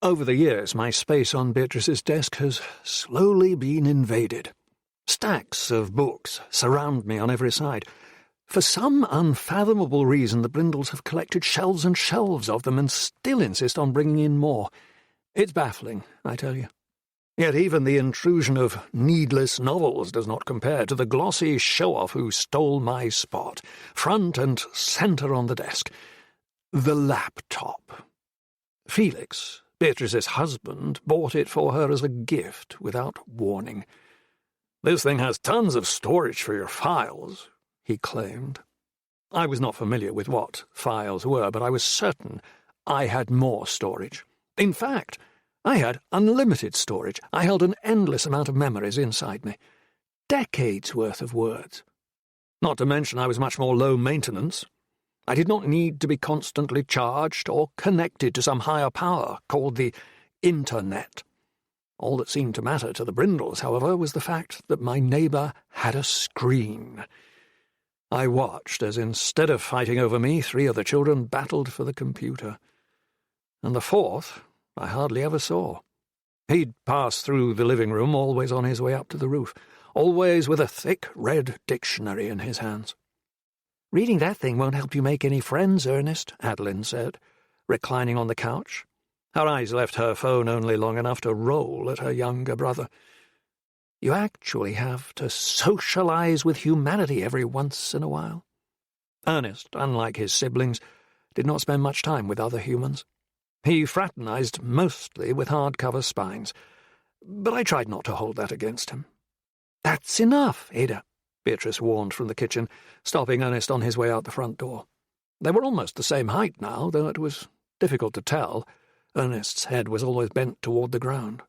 Over the years, my space on Beatrice's desk has slowly been invaded. Stacks of books surround me on every side. For some unfathomable reason, the Brindles have collected shelves and shelves of them and still insist on bringing in more. It's baffling, I tell you. Yet even the intrusion of needless novels does not compare to the glossy show-off who stole my spot, front and centre on the desk. The laptop. Felix, Beatrice's husband, bought it for her as a gift without warning. "This thing has tons of storage for your files," he claimed. I was not familiar with what files were, but I was certain I had more storage. In fact, I had unlimited storage. I held an endless amount of memories inside me. Decades' worth of words. Not to mention I was much more low maintenance. I did not need to be constantly charged or connected to some higher power called the Internet. All that seemed to matter to the Brindles, however, was the fact that my neighbour had a screen. I watched as, instead of fighting over me, 3 other children battled for the computer. And the 4th I hardly ever saw. He'd pass through the living room, always on his way up to the roof, always with a thick red dictionary in his hands. "Reading that thing won't help you make any friends, Ernest," Adeline said, reclining on the couch. Her eyes left her phone only long enough to roll at her younger brother. "You actually have to socialize with humanity every once in a while." Ernest, unlike his siblings, did not spend much time with other humans. He fraternized mostly with hardcover spines, but I tried not to hold that against him. "That's enough, Ada," Beatrice warned from the kitchen, stopping Ernest on his way out the front door. They were almost the same height now, though it was difficult to tell. Ernest's head was always bent toward the ground.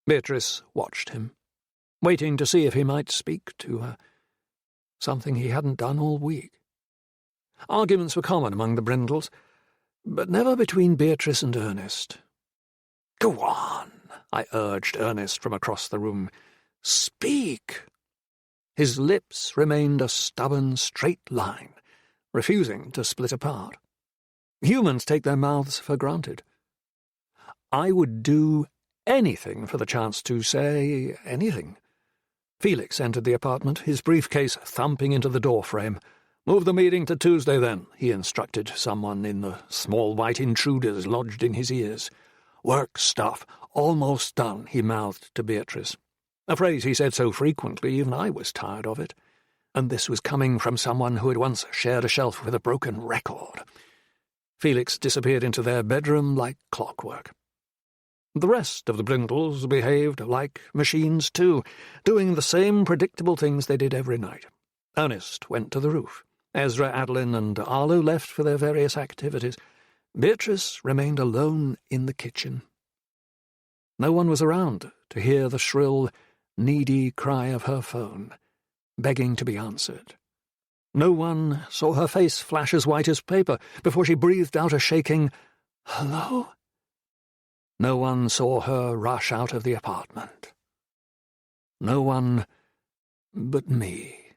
Beatrice watched him, waiting to see if he might speak to her, something he hadn't done all week. Arguments were common among the Brindles, but never between Beatrice and Ernest. "Go on," I urged Ernest from across the room. "Speak." His lips remained a stubborn straight line, refusing to split apart. Humans take their mouths for granted. I would do anything for the chance to say anything. Felix entered the apartment, his briefcase thumping into the doorframe. "Move the meeting to Tuesday, then," he instructed someone in the small white intruders lodged in his ears. "Work stuff. Almost done," he mouthed to Beatrice. A phrase he said so frequently even I was tired of it. And this was coming from someone who had once shared a shelf with a broken record. Felix disappeared into their bedroom like clockwork. The rest of the Brindles behaved like machines too, doing the same predictable things they did every night. Ernest went to the roof. Ezra, Adeline, and Arlo left for their various activities. Beatrice remained alone in the kitchen. No one was around to hear the shrill, needy cry of her phone, begging to be answered. No one saw her face flash as white as paper before she breathed out a shaking, "Hello?" No one saw her rush out of the apartment. No one but me.